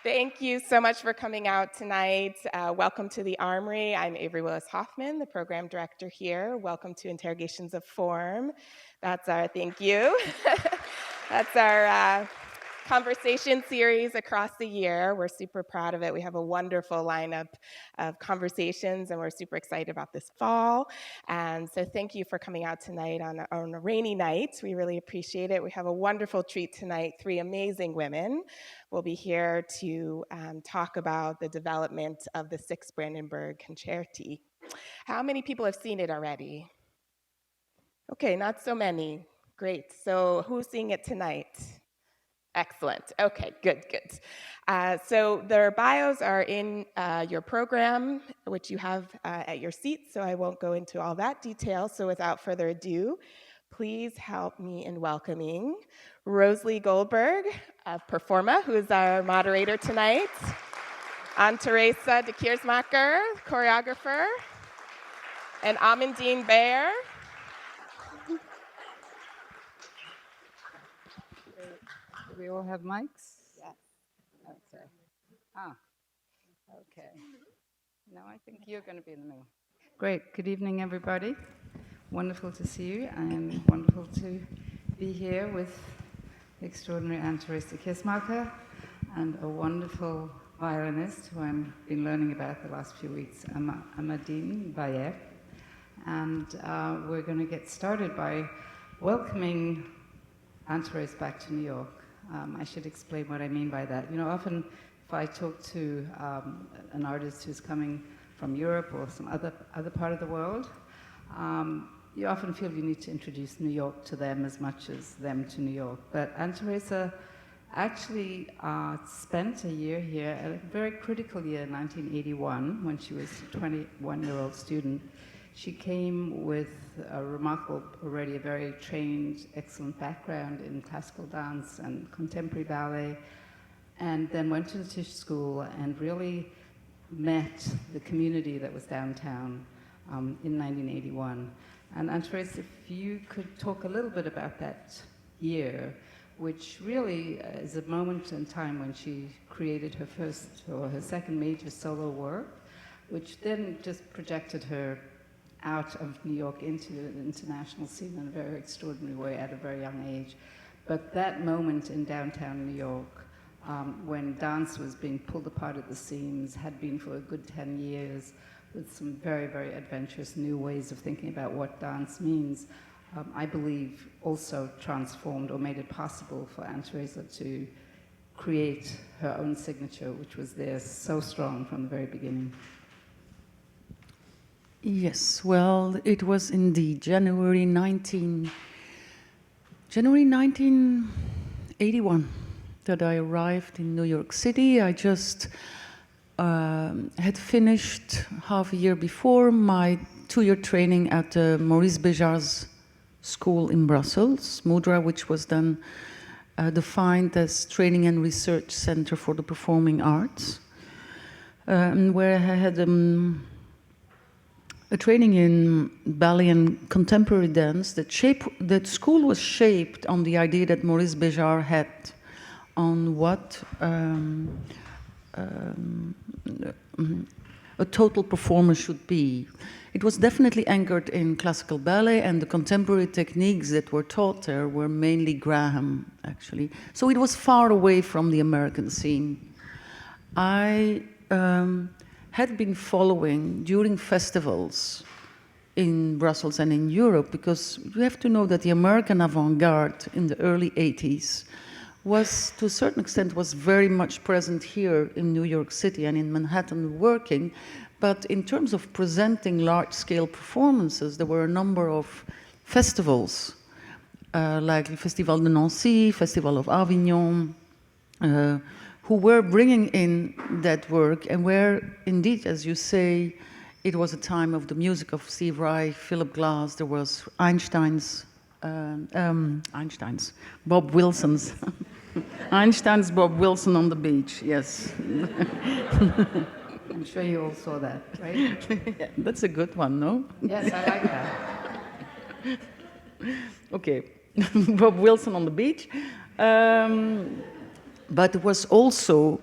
Thank you so much for coming out tonight. Welcome to the Armory. I'm Avery Willis-Hoffman, the program director here. Welcome to Interrogations of Form. That's our, thank you. That's our conversation series across the year. We're super proud of it. We have a wonderful lineup of conversations, and we're super excited about this fall. And so thank you for coming out tonight on a rainy night. We really appreciate it. We have a wonderful treat tonight. 3 amazing women will be here to talk about the development of the 6th Brandenburg Concerti. How many people have seen it already? Okay, not so many. Great. So who's seeing it tonight? Excellent. Okay, good. So their bios are in your program, which you have at your seat, so I won't go into all that detail. So without further ado, please help me in welcoming RoseLee Goldberg of Performa, who is our moderator tonight, and Teresa de Keersmaeker, choreographer, and Amandine Beyer. We all have mics? Yes. Okay. Okay. No, I think you're going to be in the middle. Great. Good evening, everybody. Wonderful to see you, and wonderful to be here with the extraordinary Teresa Keersmaeker and a wonderful violinist who I've been learning about the last few weeks, Amandine Beyer. And we're going to get started by welcoming Teresa back to New York. I should explain what I mean by that. You know, often if I talk to an artist who's coming from Europe or some other part of the world, you often feel you need to introduce New York to them as much as them to New York. But Teresa actually spent a year here, a very critical year in 1981, when she was a 21-year-old student. She came with a remarkable, already a very trained, excellent background in classical dance and contemporary ballet, and then went to the Tisch School and really met the community that was downtown in 1981. And Teresa, if you could talk a little bit about that year, which really is a moment in time when she created her first or her second major solo work, which then just projected her out of New York into the international scene in a very extraordinary way at a very young age. But that moment in downtown New York, when dance was being pulled apart at the seams, had been for a good 10 years, with some very, very adventurous new ways of thinking about what dance means, I believe also transformed or made it possible for Teresa to create her own signature, which was there so strong from the very beginning. Yes, well, it was indeed January 1981 that I arrived in New York City. I just had finished half a year before my 2-year training at Maurice Béjart's school in Brussels, MUDRA, which was then defined as Training and Research Center for the Performing Arts, where I had a training in ballet and contemporary dance. That school was shaped on the idea that Maurice Béjart had on what a total performer should be. It was definitely anchored in classical ballet, and the contemporary techniques that were taught there were mainly Graham, actually. So it was far away from the American scene. I had been following during festivals in Brussels and in Europe, because you have to know that the American avant-garde in the early 80s was, to a certain extent, was very much present here in New York City and in Manhattan working. But in terms of presenting large-scale performances, there were a number of festivals, like the Festival de Nancy, Festival of Avignon, who were bringing in that work, and where, indeed, as you say, it was a time of the music of Steve Reich, Philip Glass. There was Einstein's, Bob Wilson's, Einstein's Bob Wilson on the beach, yes. I'm sure you all saw that, right? Yeah, that's a good one, no? Yes, I like that. Okay, Bob Wilson on the beach. But it was also,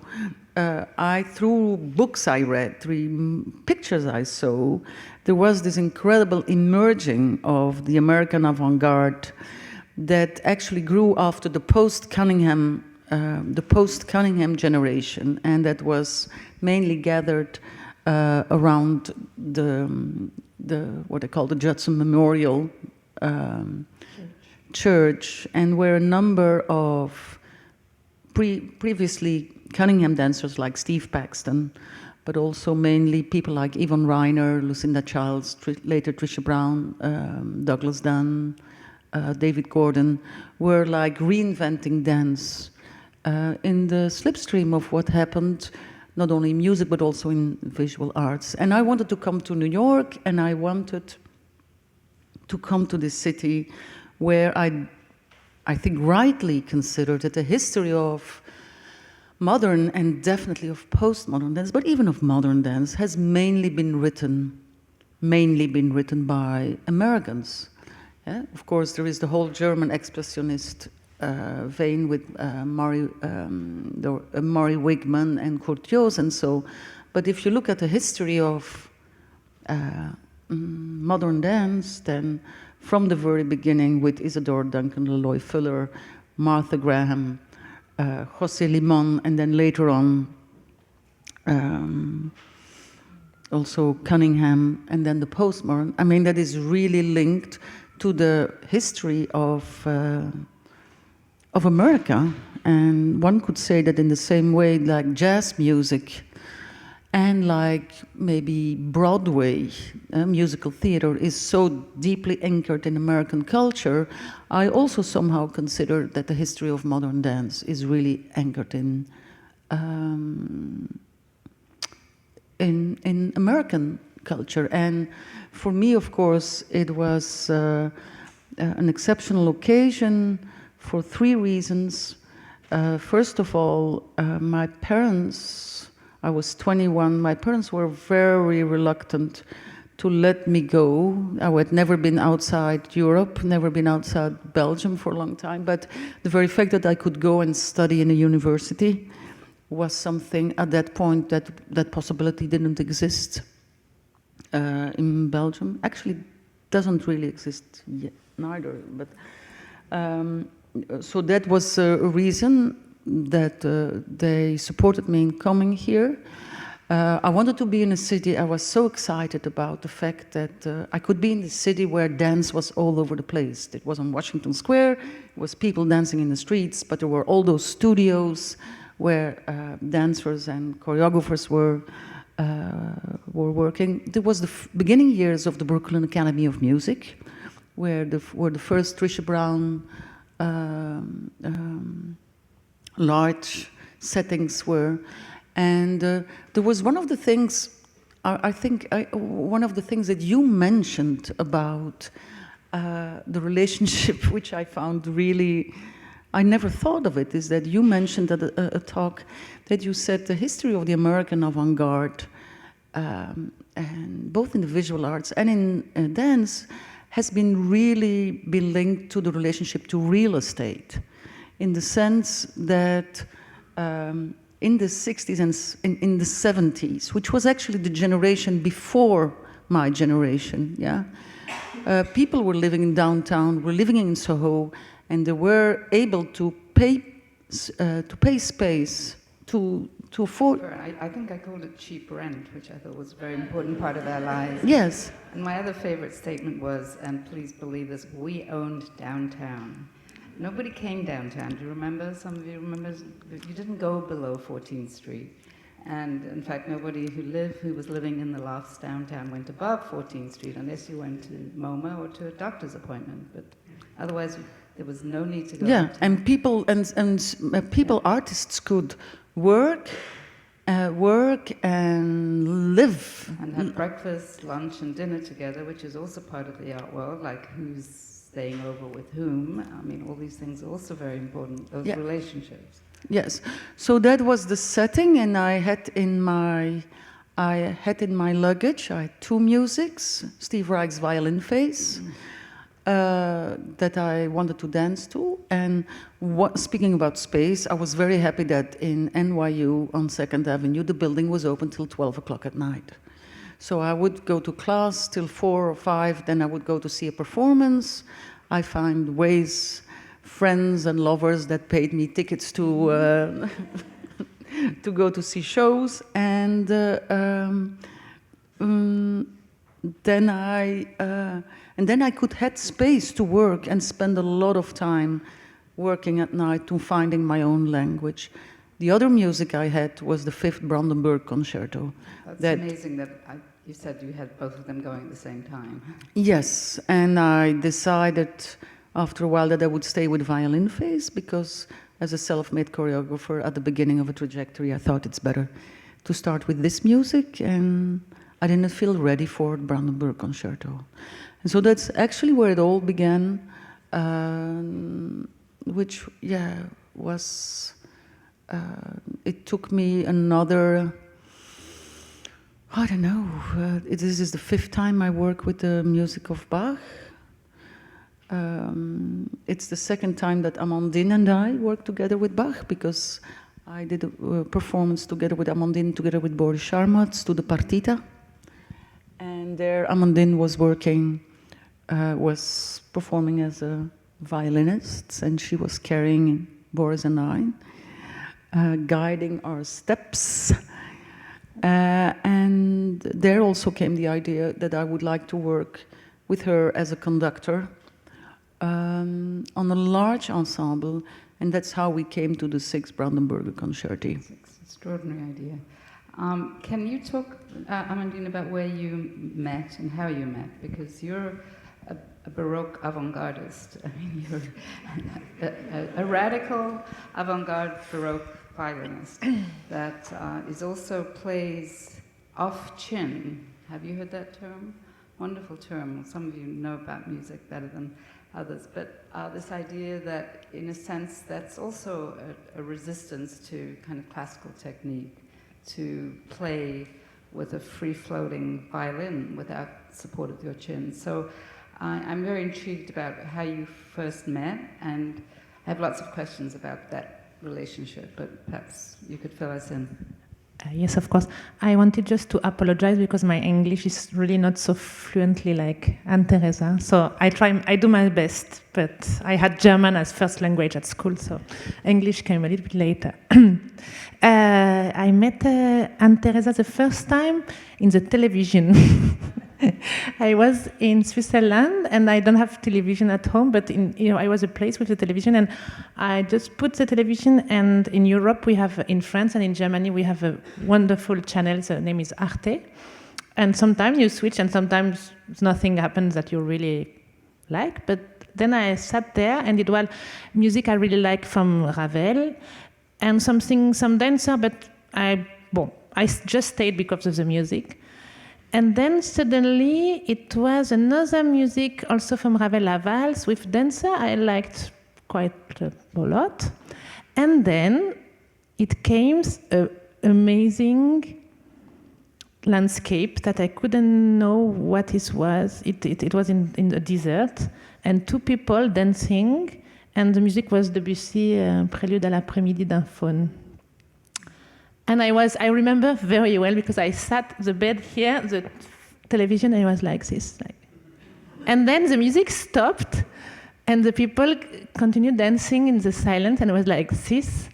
through books I read, through pictures I saw, there was this incredible emerging of the American avant-garde that actually grew after the post-Cunningham generation, and that was mainly gathered around the what they call the Judson Memorial Church, and where a number of previously Cunningham dancers like Steve Paxton, but also mainly people like Yvonne Reiner, Lucinda Childs, later Trisha Brown, Douglas Dunn, David Gordon, were like reinventing dance in the slipstream of what happened, not only in music, but also in visual arts. And I wanted to come to New York, and I wanted to come to this city where I think rightly considered that the history of modern and definitely of postmodern dance, but even of modern dance, has mainly been written by Americans. Yeah? Of course, there is the whole German expressionist vein with Maury Wigman and Kurt Jooss and so. But if you look at the history of modern dance, then from the very beginning with Isadora Duncan, Leroy Fuller, Martha Graham, José Limón, and then later on also Cunningham, and then the postmodern. I mean, that is really linked to the history of America. And one could say that in the same way, like jazz music and like maybe Broadway musical theater is so deeply anchored in American culture, I also somehow consider that the history of modern dance is really anchored in American culture. And for me, of course, it was an exceptional occasion for three reasons. First of all, my parents, I was 21, my parents were very reluctant to let me go. I had never been outside Europe, never been outside Belgium for a long time, but the very fact that I could go and study in a university was something at that point that possibility didn't exist in Belgium. Actually, doesn't really exist yet, neither. But so that was a reason that they supported me in coming here. I wanted to be in a city. I was so excited about the fact that I could be in the city where dance was all over the place. It was on Washington Square. It was people dancing in the streets, but there were all those studios where dancers and choreographers were working. It was the beginning years of the Brooklyn Academy of Music, where the first Trisha Brown large settings were. And there was one of the things, one of the things that you mentioned about the relationship, which I found really, I never thought of it, is that you mentioned at a talk that you said the history of the American avant-garde, and both in the visual arts and in dance, has been linked to the relationship to real estate, in the sense that in the 60s and in the 70s, which was actually the generation before my generation, yeah, people were living in downtown, were living in Soho, and they were able to pay space to afford. I think I called it cheap rent, which I thought was a very important part of our lives. Yes. And my other favorite statement was, and please believe this, we owned downtown. Nobody came downtown. Do you remember? Some of you remember? You didn't go below 14th Street. And in fact, nobody who was living in the lofts downtown went above 14th Street unless you went to MoMA or to a doctor's appointment. But otherwise, there was no need to go. Yeah, downtown. and people, artists could work and live. And have breakfast, lunch, and dinner together, which is also part of the art world, like who's staying over with whom. I mean, all these things are also very important, those relationships. Yes, so that was the setting, and I had in my luggage, I had two musics, Steve Reich's Violin Phase, that I wanted to dance to. And speaking about space, I was very happy that in NYU on 2nd Avenue, the building was open till 12 o'clock at night. So I would go to class till 4 or 5, then I would go to see a performance. I found ways, friends and lovers that paid me tickets to to go to see shows, and then I could have space to work and spend a lot of time working at night to finding my own language. The other music I had was the 5th Brandenburg Concerto. That's amazing that you said you had both of them going at the same time. Yes, and I decided after a while that I would stay with violin phase, because as a self-made choreographer at the beginning of a trajectory, I thought it's better to start with this music, and I didn't feel ready for Brandenburg Concerto. And so that's actually where it all began, which, was, it took me another, I don't know, this is the 5th time I work with the music of Bach. It's the 2nd time that Amandine and I worked together with Bach, because I did a performance together with Amandine, together with Boris Sharmatz, to the Partita. And there Amandine was was performing as a violinist, and she was carrying Boris and I, guiding our steps. And there also came the idea that I would like to work with her as a conductor on a large ensemble, and that's how we came to the 6th Brandenburg Concerti. It's an extraordinary idea. Can you talk, Amandine, about where you met and how you met? Because you're a Baroque avant-gardist. I mean, you're a radical avant-garde Baroque violinist that is also plays off-chin. Have you heard that term? Wonderful term. Some of you know about music better than others, but this idea that, in a sense, that's also a resistance to kind of classical technique, to play with a free-floating violin without support of your chin. So I'm very intrigued about how you first met, and I have lots of questions about that relationship, but perhaps you could fill us in. Yes, of course. I wanted just to apologize because my English is really not so fluently like Anne Teresa. So I do my best, but I had German as first language at school, so English came a little bit later. I met Anne Teresa the first time in the television. I was in Switzerland, and I don't have television at home, but I was a place with a television, and I just put the television. And in Europe, in France and in Germany, we have a wonderful channel. The name is Arte, and sometimes you switch, and sometimes nothing happens that you really like. But then I sat there, and it was music I really like from Ravel, and some dancer. But I just stayed because of the music. And then suddenly it was another music also from Ravel, a valse with dancer I liked quite a lot. And then it came an amazing landscape that I couldn't know what it was. It was in the desert, and 2 people dancing, and the music was Debussy, Prélude à l'après-midi d'un faune. And I remember very well, because I sat the bed here, the television, and I was like this. And then the music stopped, and the people continued dancing in the silence, and I was like this.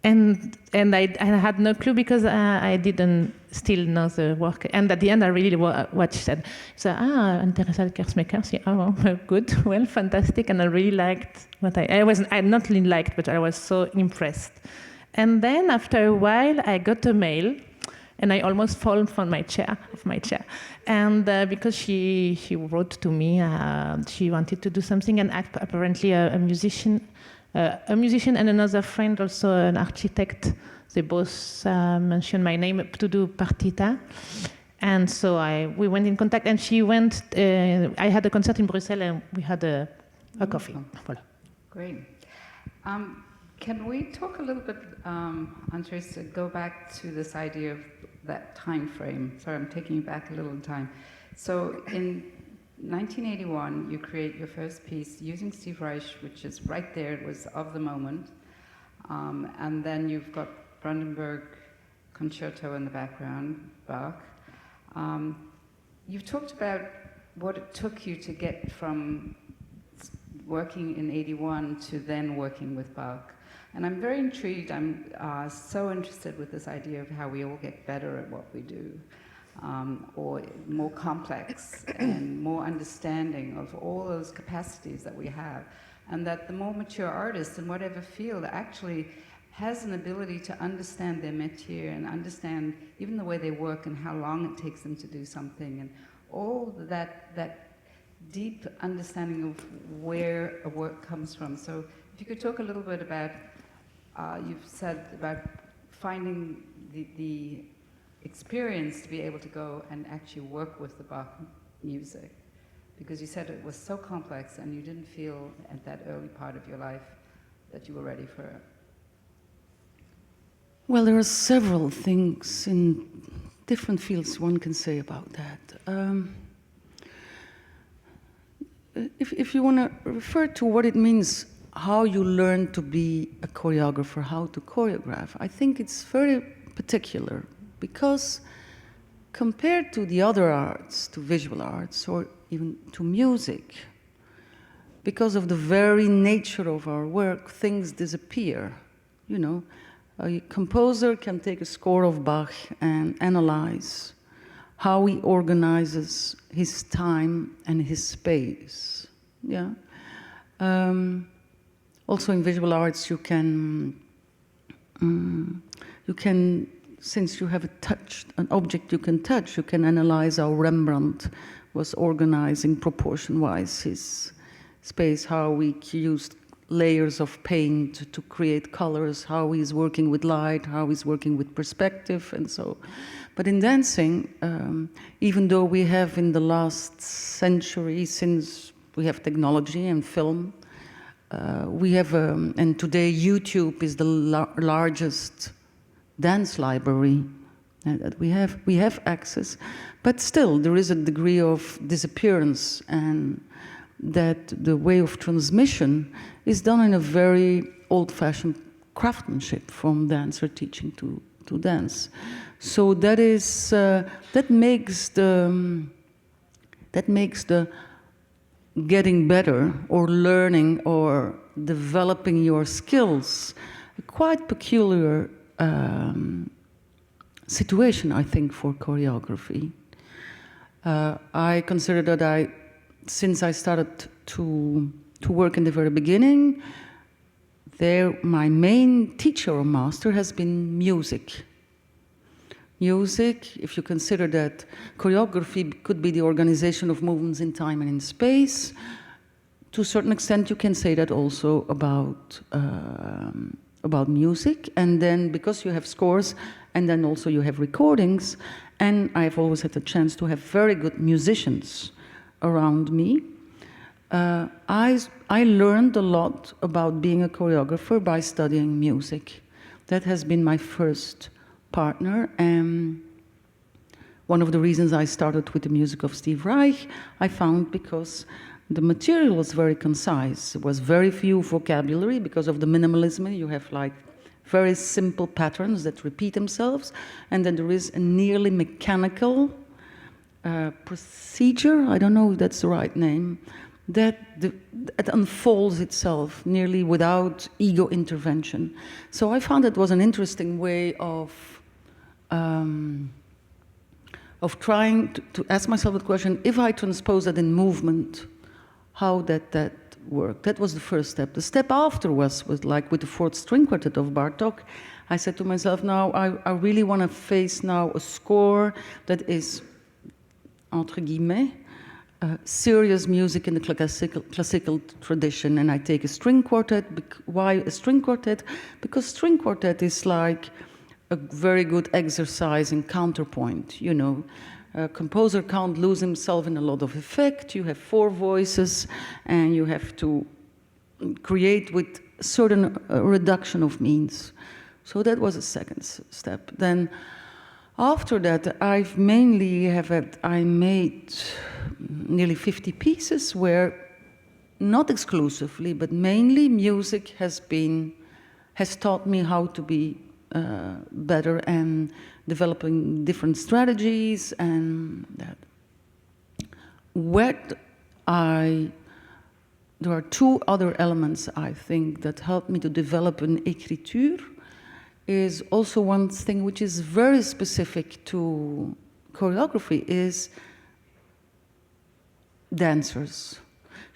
And I had no clue, because I didn't still know the work. And at the end, I really watched it. So, Anne Teresa Keersmaeker, oh, good, well, fantastic. And I really liked what I not really liked, but I was so impressed. And then after a while, I got a mail, and I almost fall from my chair. And because she wrote to me, she wanted to do something, and apparently a musician and another friend, also an architect, they both mentioned my name to do partita. And so we went in contact, and she went. I had a concert in Brussels, and we had a coffee. Voilà. Great. Can we talk a little bit, Andres, to go back to this idea of that time frame? Sorry, I'm taking you back a little in time. So in 1981, you create your first piece using Steve Reich, which is right there, it was of the moment. And then you've got Brandenburg Concerto in the background, Bach. You've talked about what it took you to get from working in 81 to then working with Bach. And I'm very intrigued, I'm so interested with this idea of how we all get better at what we do, or more complex and more understanding of all those capacities that we have. And that the more mature artist in whatever field actually has an ability to understand their métier and understand even the way they work and how long it takes them to do something, and all that deep understanding of where a work comes from. So if you could talk a little bit about, you've said about finding the experience to be able to go and actually work with the Bach music, because you said it was so complex and you didn't feel at that early part of your life that you were ready for it. Well, there are several things in different fields one can say about that. If you want to refer to what it means, how you learn to be a choreographer, how to choreograph, I think it's very particular, because compared to the other arts, to visual arts, or even to music, because of the very nature of our work, things disappear. You know, a composer can take a score of Bach and analyze how he organizes his time and his space. Yeah. Also in visual arts, you can, since you have an object you can touch, you can analyze how Rembrandt was organizing proportion-wise his space, how he used layers of paint to create colors, how he's working with light, how he's working with perspective, and so. But in dancing, even though we have in the last century, since we have technology and film, we have, and today YouTube is the largest dance library that we have access, but still there is a degree of disappearance, and that the way of transmission is done in a very old-fashioned craftsmanship, from dancer teaching to dance. So that is that makes the getting better or learning or developing your skills a quite peculiar situation, I think, for choreography. I consider that since I started to work in the very beginning, my main teacher or master has been music. Music, if you consider that choreography could be the organization of movements in time and in space, to a certain extent you can say that also about music. And then because you have scores, and then also you have recordings, and I've always had the chance to have very good musicians around me, I learned a lot about being a choreographer by studying music. That has been my first partner, and one of the reasons I started with the music of Steve Reich, I found because the material was very concise. It was very few vocabulary because of the minimalism. You have like very simple patterns that repeat themselves, and then there is a nearly mechanical procedure, I don't know if that's the right name, that it unfolds itself nearly without ego intervention. So I found it was an interesting way of trying to ask myself the question, if I transpose that in movement, how that worked. That was the first step. The step after was like with the fourth string quartet of Bartók. I said to myself, now I really want to face now a score that is, entre guillemets, serious music in the classical tradition, and I take a string quartet. Why a string quartet? Because string quartet is like a very good exercise in counterpoint. You know, a composer can't lose himself in a lot of effect. You have four voices, and you have to create with certain reduction of means. So that was a second step. Then After that, I made nearly 50 pieces where, not exclusively, but mainly music has taught me how to be better and developing different strategies and that. There are two other elements, I think, that helped me to develop an écriture. Is also one thing which is very specific to choreography is dancers.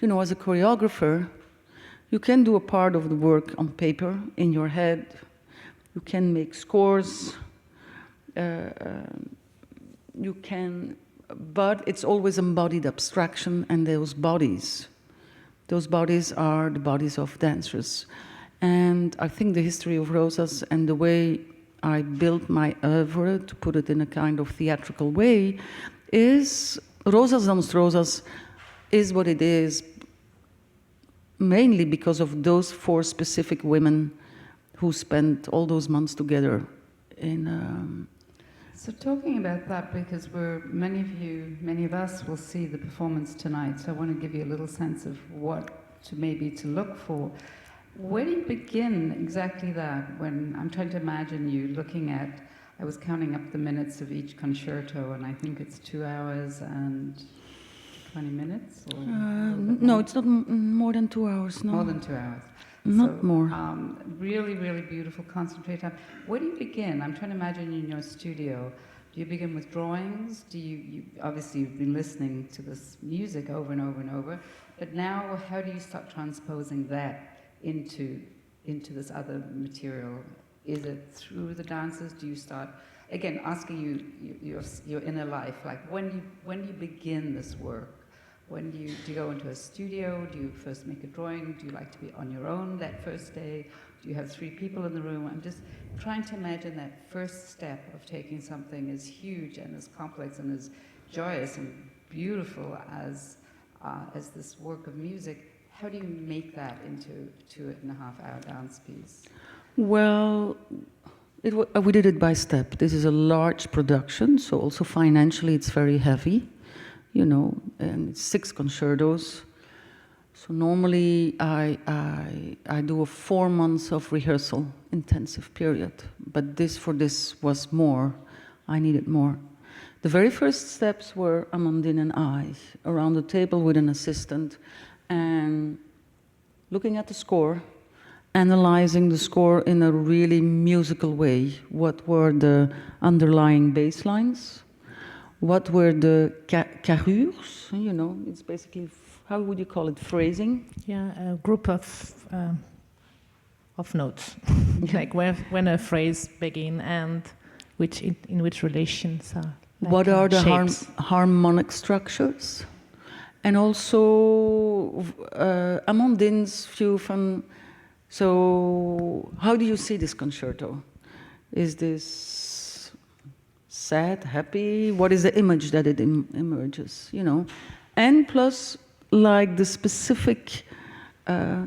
You know, as a choreographer, you can do a part of the work on paper, in your head. You can make scores. You can, but it's always embodied abstraction, and those bodies are the bodies of dancers. And I think the history of Rosas and the way I built my oeuvre, to put it in a kind of theatrical way, is Rosas Dans Rosas is what it is, mainly because of those 4 specific women who spent all those months together in... So talking about that, because many of us will see the performance tonight, so I want to give you a little sense of what to look for. Where do you begin exactly that? When I'm trying to imagine you looking at, I was counting up the minutes of each concerto, and I think it's 2 hours and 20 minutes? Or no, it's not more than 2 hours, no. More than 2 hours. Not more. Really, really beautiful, concentrate time. Where do you begin? I'm trying to imagine in your studio. Do you begin with drawings? Do you obviously you've been listening to this music over and over and over, but now how do you start transposing that into this other material? Is it through the dances? Do you start, again, asking your inner life, like when do you begin this work? When do you go into a studio? Do you first make a drawing? Do you like to be on your own that first day? Do you have 3 people in the room? I'm just trying to imagine that first step of taking something as huge and as complex and as joyous and beautiful as this work of music. How do you make that into a 2.5-hour dance piece? Well, we did it by step. This is a large production, so also financially it's very heavy, you know, and it's 6 concertos. So normally I do a 4 months of rehearsal, intensive period, but for this was more. I needed more. The very first steps were Amandine and I, around the table with an assistant, and looking at the score, analyzing the score in a really musical way. What were the underlying bass lines? What were the carrures? You know, it's basically, how would you call it, phrasing? Yeah, a group of notes, like when a phrase begins and in which relations are. Like what are the harmonic structures? And also Amandine's view from, so how do you see this concerto? Is this sad, happy? What is the image that it emerges, you know? And plus, like the specific,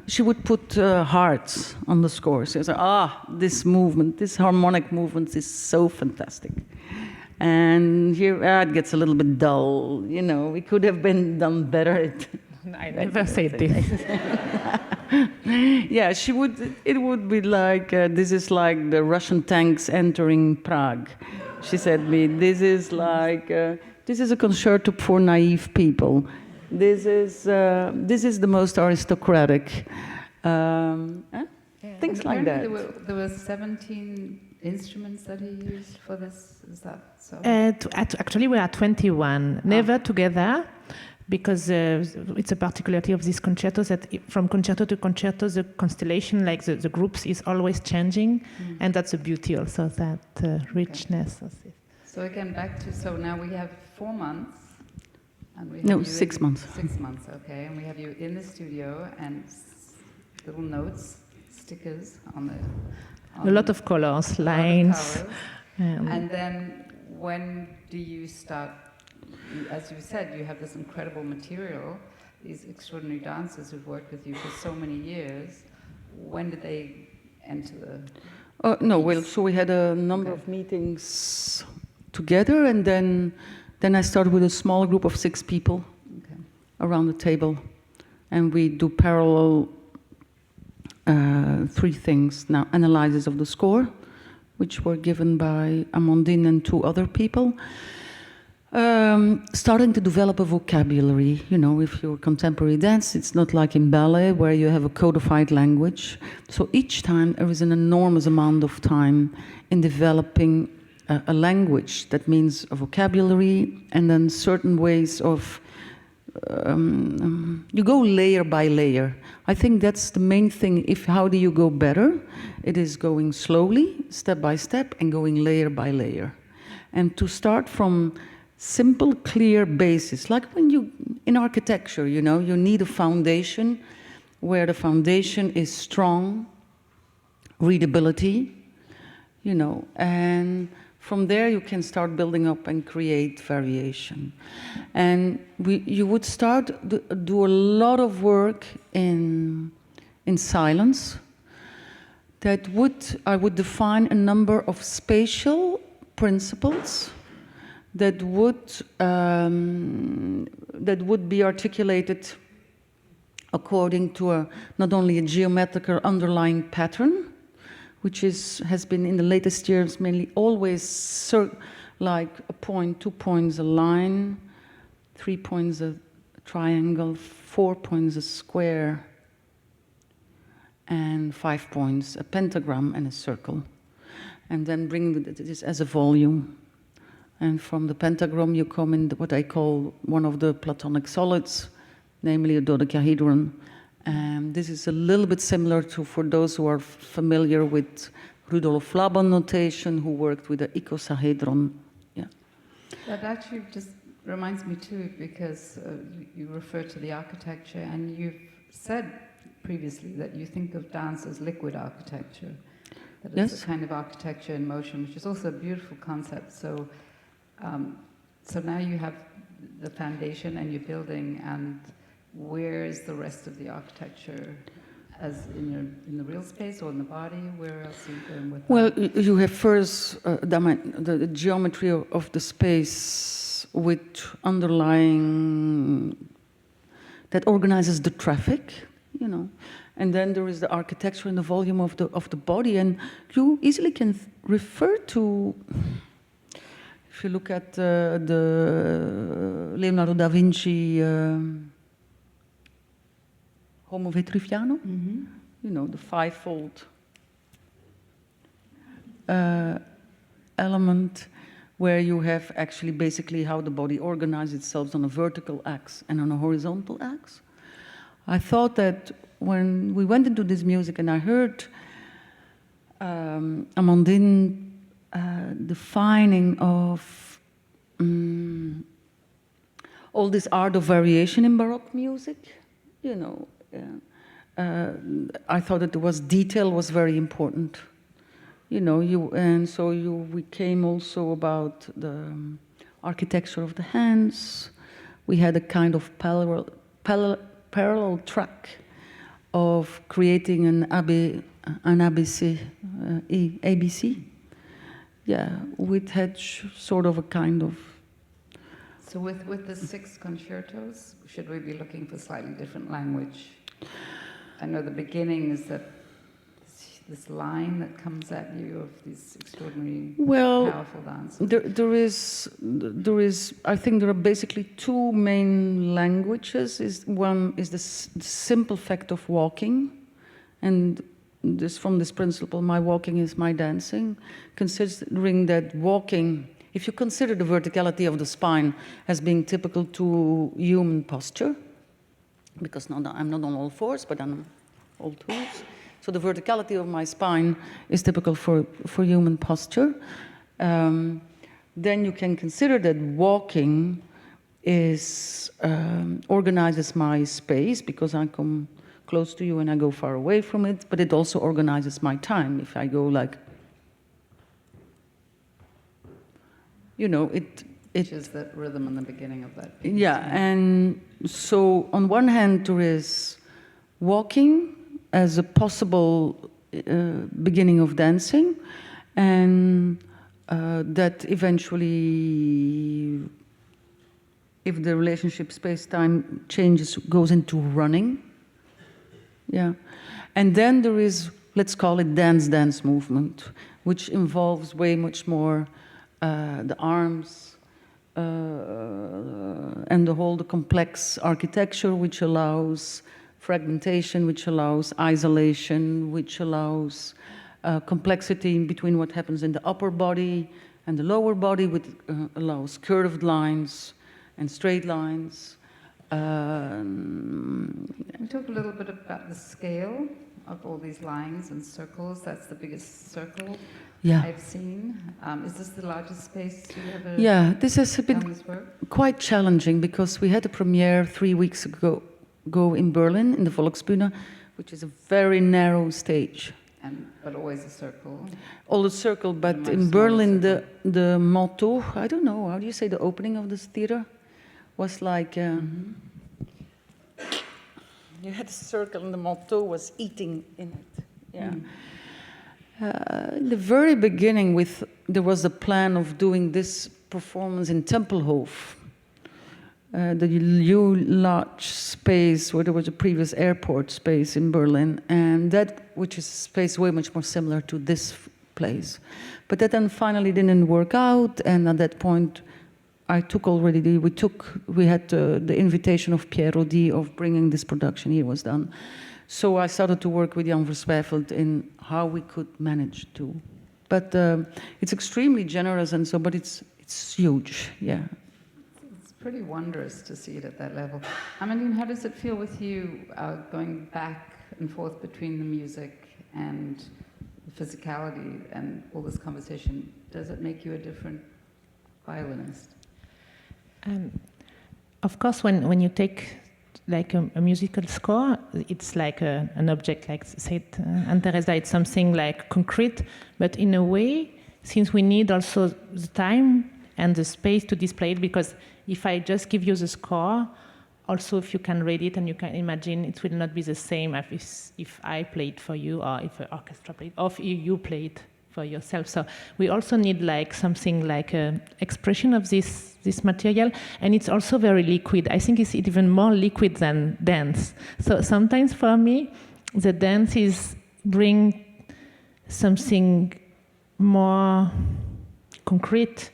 she would put hearts on the score. She was like, this movement, this harmonic movement is so fantastic. And here it gets a little bit dull, you know, it could have been done better. I never said this. Yeah, it would be like, this is like the Russian tanks entering Prague. She said to me, this is a concerto for naive people. This is the most aristocratic, things like that. There were 17 instruments that he used for this, is that so? Actually, we are 21, never together, because it's a particularity of these concertos that from concerto to concerto, the constellation, like the groups, is always changing, and that's the beauty also, that richness of it. So again, so now we have 4 months. And we have 6 months. 6 months, okay, and we have you in the studio and little notes, stickers on the... A lot of colors, lines. And then when do you start, as you said, you have this incredible material, these extraordinary dancers who've worked with you for so many years. When did they enter the... No, well, so we had a number of meetings together, and then I started with a small group of 6 people around the table, and we do parallel 3 things now: analysis of the score, which were given by Amandine and 2 other people. Starting to develop a vocabulary. You know, if you're contemporary dance, it's not like in ballet where you have a codified language. So each time there is an enormous amount of time in developing a language. That means a vocabulary, and then certain ways of you go layer by layer. I think that's the main thing. How do you go better? It is going slowly, step by step, and going layer by layer. And to start from simple, clear basis, like when in architecture, you know, you need a foundation where the foundation is strong, readability, you know, and from there you can start building up and create variation. And you would start do a lot of work in silence. I would define a number of spatial principles that would be articulated according to not only a geometrical underlying pattern, which has been in the latest years mainly always like a point, 2 points a line, 3 points a triangle, 4 points a square, and 5 points a pentagram and a circle. And then bring this as a volume. And from the pentagram you come in what I call one of the Platonic solids, namely a dodecahedron. And this is a little bit similar to, for those who are familiar with Rudolf Laban notation, who worked with the icosahedron. Yeah. That actually just reminds me too, because you refer to the architecture, and you've said previously that you think of dance as liquid architecture, that it's a kind of architecture in motion, which is also a beautiful concept. So, so now you have the foundation and you're building, and where is the rest of the architecture? As in the real space or in the body? Where else are you going with that? Well, you have first the geometry of the space with underlying, that organizes the traffic, you know. And then there is the architecture and the volume of the body, and you easily can refer to, if you look at the Leonardo da Vinci Homo Vitruviano, you know, the 5-fold element where you have actually basically how the body organizes itself on a vertical axis and on a horizontal axis. I thought that when we went into this music and I heard Amandine defining of all this art of variation in Baroque music, you know, I thought that detail was very important, you know. We came also about the architecture of the hands. We had a kind of parallel track of creating an ABC, yeah, which had sort of a kind of. So with the 6 concertos, should we be looking for slightly different language? I know the beginning is that this line that comes at you of these extraordinary, powerful dances. There is. I think there are basically 2 main languages. One is the simple fact of walking, and from this principle, my walking is my dancing. Considering that walking, if you consider the verticality of the spine as being typical to human posture, because I'm not on all 4s, but on all 2s. So the verticality of my spine is typical for human posture. Then you can consider that walking organizes my space, because I come close to you and I go far away from it, but it also organizes my time. If I go like, you know, which is that rhythm in the beginning of that piece. Yeah, and so on one hand there is walking as a possible beginning of dancing, and that eventually, if the relationship space-time changes, goes into running. Yeah. And then there is, let's call it dance movement, which involves way much more the arms and the complex architecture, which allows fragmentation, which allows isolation, which allows complexity in between what happens in the upper body and the lower body, which allows curved lines and straight lines. Can we talk a little bit about the scale of all these lines and circles? That's the biggest circle I've seen. Is this the largest space you ever this has been quite challenging because we had a premiere 3 weeks ago in Berlin, in the Volksbühne, which is a very narrow stage. But always a circle. All a circle, but in Berlin, the motto, I don't know, how do you say the opening of this theater? Was like, you had a circle and the motto was eating in it. Yeah. In the very beginning, there was a plan of doing this performance in Tempelhof, the large space where there was a previous airport space in Berlin, and which is a space way much more similar to this place. But that then finally didn't work out, and at that point, we had the invitation of Pierre Rodi of bringing this production. He was done. So I started to work with Jan Verswijfeld in how we could manage to. But it's extremely generous and so, but it's huge, yeah. It's pretty wondrous to see it at that level. Amandine, how does it feel with you going back and forth between the music and the physicality and all this conversation? Does it make you a different violinist? Of course, when you take like a musical score, it's like an object, like said Teresa, it's something like concrete, but in a way, since we need also the time and the space to display it, because if I just give you the score, also if you can read it and you can imagine, it will not be the same if I play it for you or if an orchestra played, or if you play it for yourself. So we also need like something like an expression of this material, and it's also very liquid. I think it's even more liquid than dance. So sometimes for me, the dance is bring something more concrete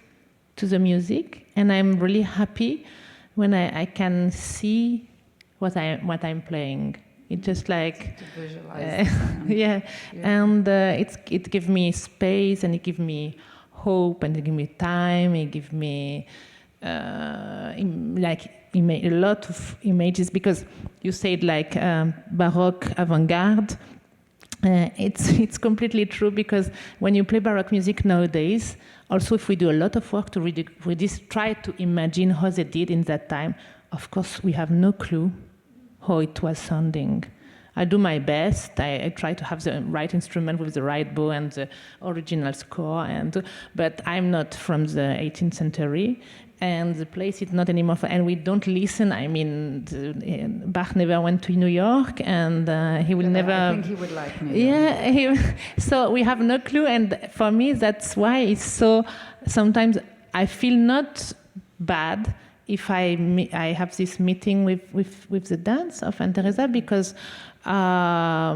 to the music, and I'm really happy when I can see what I'm playing. It's just like to visualize and it gives me space, and it gives me hope, and it gives me time. It gives me a lot of images, because you said like Baroque avant-garde. It's completely true, because when you play Baroque music nowadays, also if we do a lot of work to try to imagine how they did in that time, of course we have no clue how it was sounding. I do my best. I try to have the right instrument with the right bow and the original score, but I'm not from the 18th century, and the place is not anymore. And we don't listen. I mean, Bach never went to New York, and he will never. I think he would like me. So we have no clue, and for me, that's why it's so. Sometimes I feel not bad if I have this meeting with the dance of Teresa, because for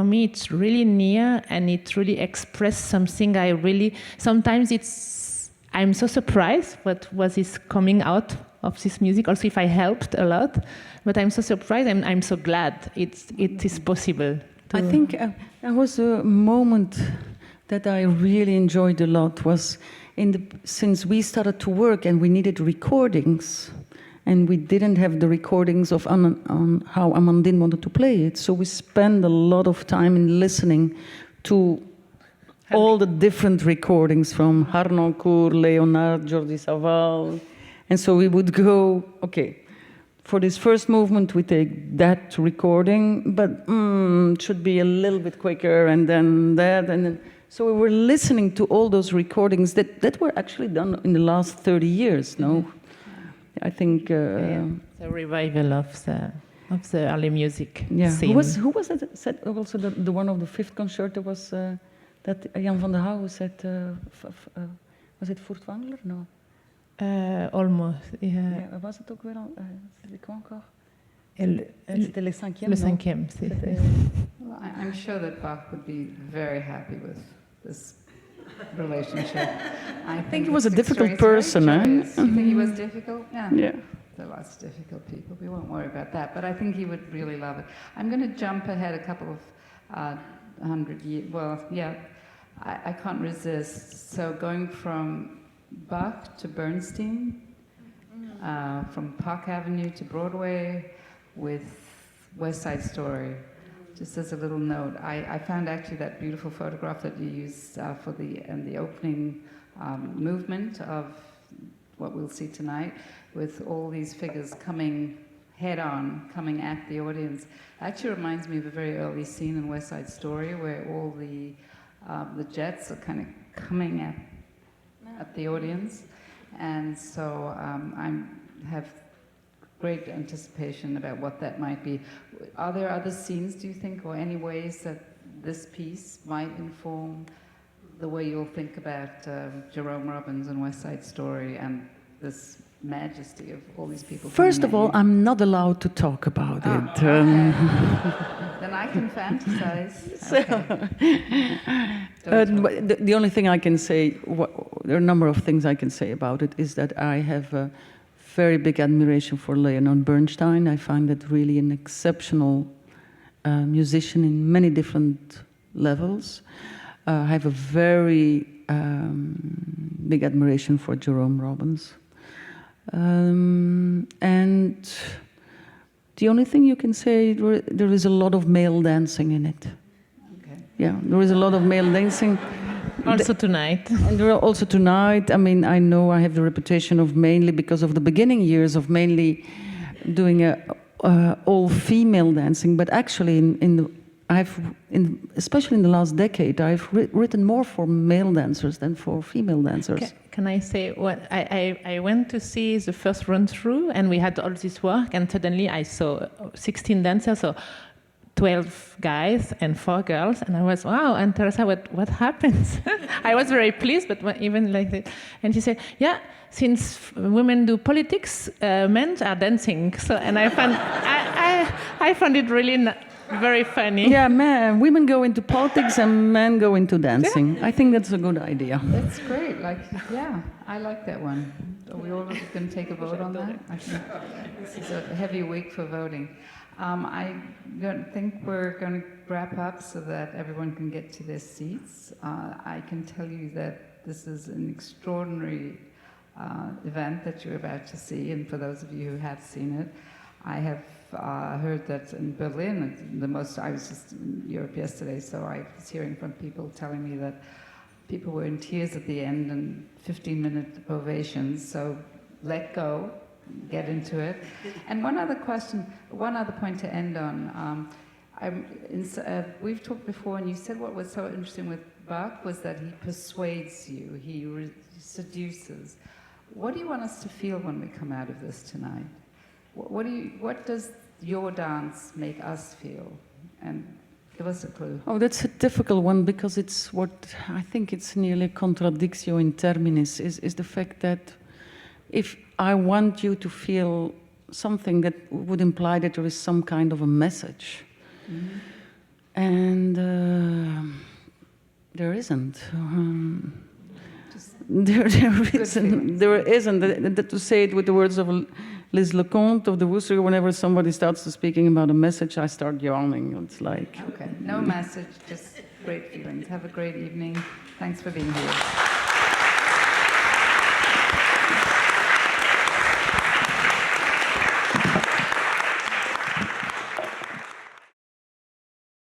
me it's really near, and it really expresses something sometimes I'm so surprised what was this coming out of this music, also if I helped a lot, but I'm so surprised, and I'm so glad it is possible. I think there was a moment that I really enjoyed a lot, was since we started to work and we needed recordings, and we didn't have the recordings of on how Amandine wanted to play it, so we spent a lot of time in listening to all the different recordings from Harnoncourt, Leonard, Jordi Savall, and so we would go, okay, for this first movement we take that recording, but it should be a little bit quicker, and then that, and then. So we were listening to all those recordings that were actually done in the last 30 years, no? I think... the revival of the early music yeah. scene. Who was it? Said also the one of the fifth concerto was That Jan van der Houwen said, was it Furtwängler? No. Almost, yeah. Ja, was het ook weer al? Ik encore? C'était le cinquième. Le cinquième, c'est. Well, I'm sure that Bach would be very happy with this relationship. I think he was a difficult person, eh? You think he was difficult? Yeah. Yeah. There are lots of difficult people. We won't worry about that. But I think he would really love it. I'm going to jump ahead a couple of 100 years. Well, yeah, I can't resist. So going from Bach to Bernstein, from Park Avenue to Broadway, with West Side Story. Just as a little note, I found actually that beautiful photograph that you used for the opening movement of what we'll see tonight, with all these figures coming head-on, coming at the audience. Actually reminds me of a very early scene in West Side Story where all the jets are kind of coming at the audience. And so I have great anticipation about what that might be. Are there other scenes, do you think, or any ways that this piece might inform the way you'll think about Jerome Robbins and West Side Story and this majesty of all these people? First of all, I'm not allowed to talk about it. Okay. Then I can fantasize. Okay. The only thing I can say, there are a number of things I can say about it, is that I have a very big admiration for Leonard Bernstein. I find that really an exceptional musician in many different levels. I have a very big admiration for Jerome Robbins. And the only thing you can say, there is a lot of male dancing in it. Okay. Yeah, there is a lot of male dancing. Also tonight. And there are also tonight. I mean, I know I have the reputation of mainly, because of the beginning years, of mainly doing all-female dancing. But actually, especially in the last decade, I've written more for male dancers than for female dancers. Can I say what I went to see the first run through, and we had all this work, and suddenly I saw 16 dancers, so 12 guys and 4 girls, and I was, wow, and Teresa, what happens? I was very pleased, but even like that. And she said, yeah, since women do politics, men are dancing. So, and I found it really very funny. Yeah, women go into politics and men go into dancing. Yeah. I think that's a good idea. That's great. I like that one. Are we all going to take a vote on that? I think this is a heavy week for voting. I don't think we're going to wrap up so that everyone can get to their seats. I can tell you that this is an extraordinary event that you're about to see, and for those of you who have seen it, I have heard that in Berlin, I was just in Europe yesterday, so I was hearing from people telling me that people were in tears at the end and 15-minute ovations, so let go. Get into it. And one other point to end on. We've talked before, and you said what was so interesting with Bach was that he persuades you, he seduces. What do you want us to feel when we come out of this tonight? What does your dance make us feel? And give us a clue. Oh, that's a difficult one, because it's what I think it's nearly contradictio in terminis, is the fact that if I want you to feel something, that would imply that there is some kind of a message. Mm-hmm. And there isn't. There isn't. To say it with the words of Liz Leconte of the Worcester, whenever somebody starts speaking about a message, I start yawning. It's like... Okay, no message, just great feelings. Have a great evening. Thanks for being here.